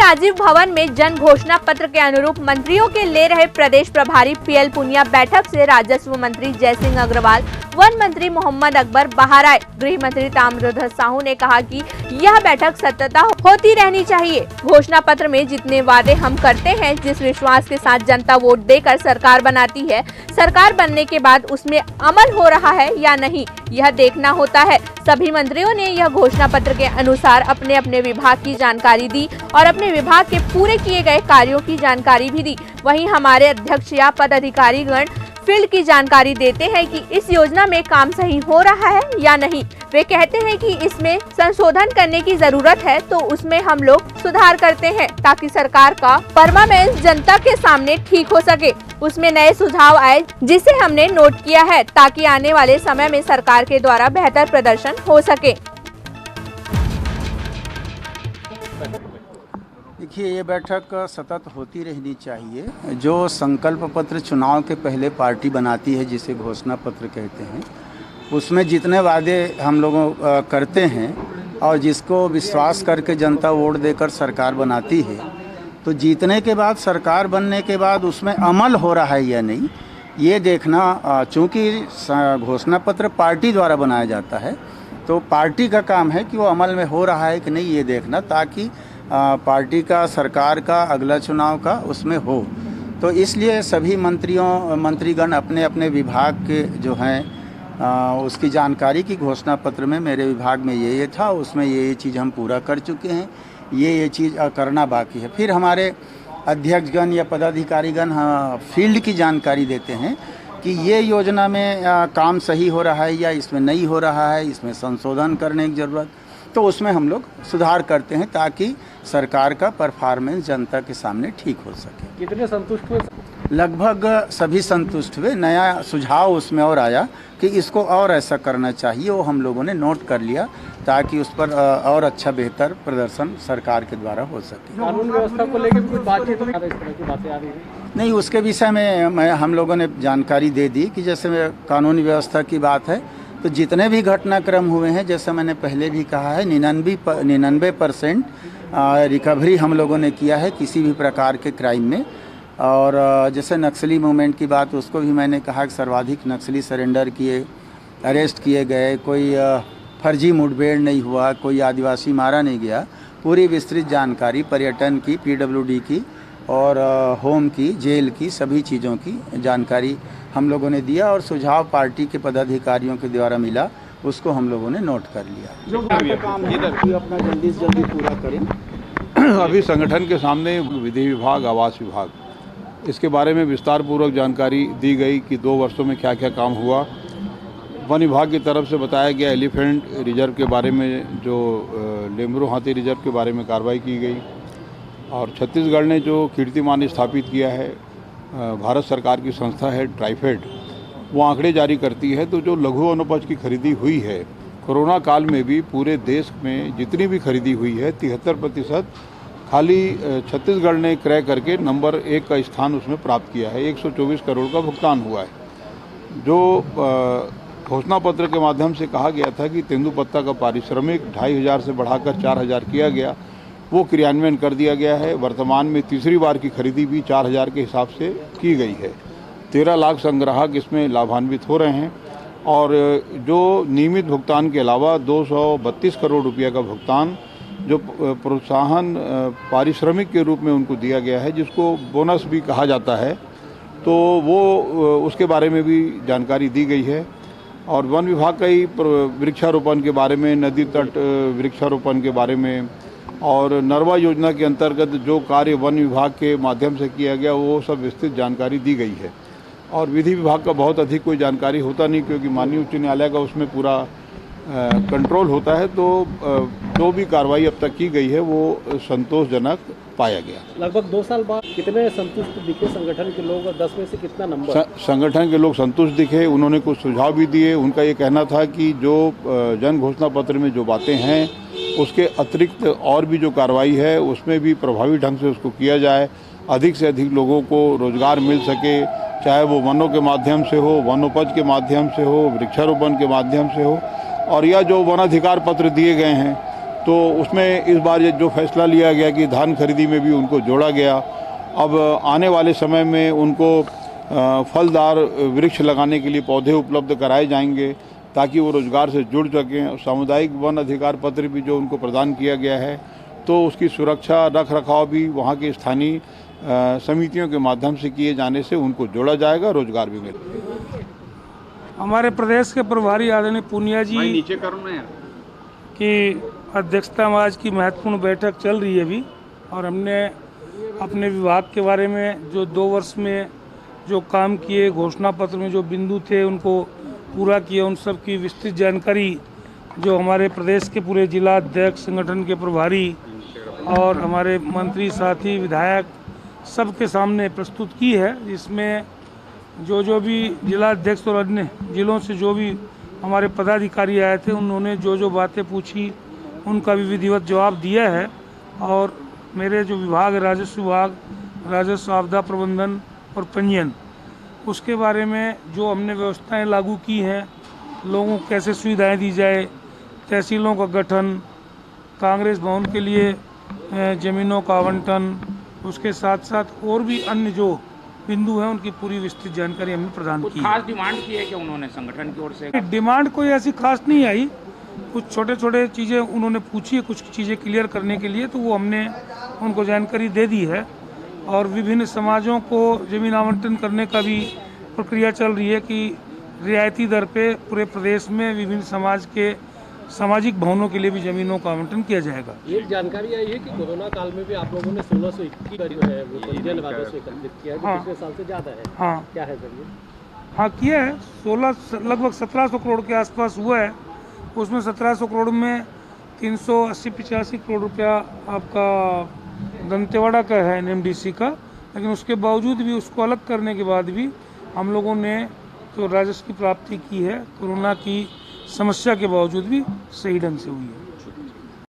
राजीव भवन में जन घोषणा पत्र के अनुरूप मंत्रियों के ले रहे प्रदेश प्रभारी पीएल पुनिया बैठक से राजस्व मंत्री जयसिंह अग्रवाल, वन मंत्री मोहम्मद अकबर बाहर आए। गृह मंत्री ताम्रध्वज साहू ने कहा कि यह बैठक सतत होती रहनी चाहिए। घोषणा पत्र में जितने वादे हम करते हैं, जिस विश्वास के साथ जनता वोट देकर सरकार बनाती है, सरकार बनने के बाद उसमें अमल हो रहा है या नहीं, यह देखना होता है। सभी मंत्रियों ने यह घोषणा पत्र के अनुसार अपने अपने विभाग की जानकारी दी और अपने विभाग के पूरे किए गए कार्यों की जानकारी भी दी। वहीं हमारे अध्यक्ष या पदाधिकारीगण फील्ड की जानकारी देते हैं कि इस योजना में काम सही हो रहा है या नहीं। वे कहते हैं कि इसमें संशोधन करने की जरूरत है तो उसमें हम लोग सुधार करते हैं ताकि सरकार का परफॉर्मेंस जनता के सामने ठीक हो सके। उसमें नए सुझाव आए जिसे हमने नोट किया है ताकि आने वाले समय में सरकार के द्वारा बेहतर प्रदर्शन हो सके। देखिए, ये बैठक सतत होती रहनी चाहिए। जो संकल्प पत्र चुनाव के पहले पार्टी बनाती है, जिसे घोषणा पत्र कहते हैं, उसमें जितने वादे हम लोगों करते हैं और जिसको विश्वास करके जनता वोट देकर सरकार बनाती है, तो जीतने के बाद, सरकार बनने के बाद उसमें अमल हो रहा है या नहीं, ये देखना। चूँकि घोषणा पत्र पार्टी द्वारा बनाया जाता है, तो पार्टी का काम है कि वो अमल में हो रहा है कि नहीं, ये देखना, ताकि पार्टी का, सरकार का अगला चुनाव का उसमें हो। तो इसलिए सभी मंत्रीगण अपने अपने विभाग के जो हैं उसकी जानकारी की घोषणा पत्र में मेरे विभाग में ये था, उसमें ये चीज़ हम पूरा कर चुके हैं, ये चीज़ करना बाकी है। फिर हमारे अध्यक्षगण या पदाधिकारीगण फील्ड की जानकारी देते हैं कि ये योजना में काम सही हो रहा है या इसमें नहीं हो रहा है, इसमें संशोधन करने की ज़रूरत, तो उसमें हम लोग सुधार करते हैं ताकि सरकार का परफॉर्मेंस जनता के सामने ठीक हो सके। कितने संतुष्ट हुए? लगभग सभी संतुष्ट हुए। नया सुझाव उसमें और आया कि इसको और ऐसा करना चाहिए, वो हम लोगों ने नोट कर लिया ताकि उस पर और अच्छा बेहतर प्रदर्शन सरकार के द्वारा हो सके। कानून व्यवस्था को लेकर कुछ बातचीत हुई? इस तरह की बातें आ रही हैं? नहीं, उसके विषय में हम लोगों ने जानकारी दे दी कि जैसे कानूनी व्यवस्था की बात है, तो जितने भी घटनाक्रम हुए हैं, जैसे मैंने पहले भी कहा है, 99% रिकवरी हम लोगों ने किया है किसी भी प्रकार के क्राइम में। और जैसे नक्सली मूवमेंट की बात, उसको भी मैंने कहा कि सर्वाधिक नक्सली सरेंडर किए, अरेस्ट किए गए, कोई फर्जी मुठभेड़ नहीं हुआ, कोई आदिवासी मारा नहीं गया। पूरी विस्तृत जानकारी पर्यटन की, पीडब्ल्यूडी की और होम की, जेल की, सभी चीज़ों की जानकारी हम लोगों ने दिया और सुझाव पार्टी के पदाधिकारियों के द्वारा मिला, उसको हम लोगों ने नोट कर लिया। जो काम है कि अपना जल्दी से जल्दी पूरा करें। अभी संगठन के सामने विधि विभाग, आवास विभाग, इसके बारे में विस्तार पूर्वक जानकारी दी गई कि 2 वर्षों में क्या क्या काम हुआ। वन विभाग की तरफ से बताया गया एलिफेंट रिजर्व के बारे में, जो लेमरू हाथी रिजर्व के बारे में कार्रवाई की गई। और छत्तीसगढ़ ने जो कीर्तिमान स्थापित किया है, भारत सरकार की संस्था है ट्राइफेड, वो आंकड़े जारी करती है। तो जो लघु वनोपज की खरीदी हुई है, कोरोना काल में भी पूरे देश में जितनी भी खरीदी हुई है, 73% खाली छत्तीसगढ़ ने क्रय करके नंबर 1 का स्थान उसमें प्राप्त किया है। 124 करोड़ का भुगतान हुआ है। जो घोषणा पत्र के माध्यम से कहा गया था कि तेंदुपत्ता का पारिश्रमिक 2500 से बढ़ाकर 4000 किया गया, वो क्रियान्वयन कर दिया गया है। वर्तमान में तीसरी बार की खरीदी भी 4000 के हिसाब से की गई है। 13 लाख संग्राहक इसमें लाभान्वित हो रहे हैं। और जो नियमित भुगतान के अलावा 232 करोड़ रुपये का भुगतान जो प्रोत्साहन पारिश्रमिक के रूप में उनको दिया गया है, जिसको बोनस भी कहा जाता है, तो वो उसके बारे में भी जानकारी दी गई है। और वन विभाग का ही वृक्षारोपण के बारे में, नदी तट वृक्षारोपण के बारे में और नरवा योजना के अंतर्गत जो कार्य वन विभाग के माध्यम से किया गया, वो सब विस्तृत जानकारी दी गई है। और विधि विभाग का बहुत अधिक कोई जानकारी होता नहीं, क्योंकि माननीय उच्च न्यायालय का उसमें पूरा कंट्रोल होता है। तो जो भी कार्रवाई अब तक की गई है वो संतोषजनक पाया गया। लगभग 2 साल बाद कितने संतुष्ट दिखे संगठन के लोग और 10 में से कितना नंबर? संगठन के लोग संतुष्ट दिखे। उन्होंने कुछ सुझाव भी दिए। उनका ये कहना था कि जो जन घोषणा पत्र में जो बातें हैं, उसके अतिरिक्त और भी जो कार्रवाई है उसमें भी प्रभावी ढंग से उसको किया जाए, अधिक से अधिक लोगों को रोजगार मिल सके, चाहे वो वनों के माध्यम से हो, वनोपज के माध्यम से हो, वृक्षारोपण के माध्यम से हो। और यह जो वनाधिकार पत्र दिए गए हैं, तो उसमें इस बार ये जो फैसला लिया गया कि धान खरीदी में भी उनको जोड़ा गया। अब आने वाले समय में उनको फलदार वृक्ष लगाने के लिए पौधे उपलब्ध कराए जाएंगे ताकि वो रोजगार से जुड़ सकें। सामुदायिक वन अधिकार पत्र भी जो उनको प्रदान किया गया है, तो उसकी सुरक्षा रख रखाव भी वहाँ के स्थानीय समितियों के माध्यम से किए जाने से उनको जोड़ा जाएगा, रोजगार भी मिलेगा। हमारे प्रदेश के प्रभारी आदरणीय पूनिया जी की अध्यक्षता में आज की महत्वपूर्ण बैठक चल रही है अभी, और हमने अपने विभाग के बारे में जो 2 वर्ष में जो काम किए, घोषणा पत्र में जो बिंदु थे उनको पूरा किया, उन सब की विस्तृत जानकारी जो हमारे प्रदेश के पूरे जिला अध्यक्ष, संगठन के प्रभारी और हमारे मंत्री साथी विधायक सबके सामने प्रस्तुत की है। इसमें जो भी जिला अध्यक्ष और अन्य जिलों से जो भी हमारे पदाधिकारी आए थे, उन्होंने जो बातें पूछी उनका भी विधिवत जवाब दिया है। और मेरे जो विभाग, राजस्व विभाग, राजस्व आपदा प्रबंधन और पंजीयन, उसके बारे में जो हमने व्यवस्थाएं लागू की हैं, लोगों को कैसे सुविधाएं दी जाए, तहसीलों का गठन, कांग्रेस भवन के लिए ज़मीनों का आवंटन, उसके साथ साथ और भी अन्य जो बिंदु हैं उनकी पूरी विस्तृत जानकारी हमने प्रदान की। खास डिमांड की है कि उन्होंने संगठन की ओर से? डिमांड कोई ऐसी खास नहीं आई, कुछ छोटे चीज़ें उन्होंने पूछी है, कुछ चीज़ें क्लियर करने के लिए, तो वो हमने उनको जानकारी दे दी है। और विभिन्न समाजों को ज़मीन आवंटन करने का भी प्रक्रिया चल रही है कि रियायती दर पे पूरे प्रदेश में विभिन्न समाज के सामाजिक भवनों के लिए भी ज़मीनों का आवंटन किया जाएगा। एक जानकारी आई है कि कोरोना काल में भी आप लोगों ने 1621 जो है वो पंजीयन राजस्व एकत्रित किया है, जो पिछले साल से ज़्यादा है। हाँ, क्या है सर ये? हाँ, किया है। 16 लगभग 1700 करोड़ के आसपास हुआ है। उसमें 1700 करोड़ में 380-85 करोड़ रुपया आपका दंतेवाड़ा का है, NMDC का, लेकिन उसके बावजूद भी उसको अलग करने के बाद भी हम लोगों ने जो राजस्व की प्राप्ति की है, कोरोना की समस्या के बावजूद भी सही ढंग से हुई है।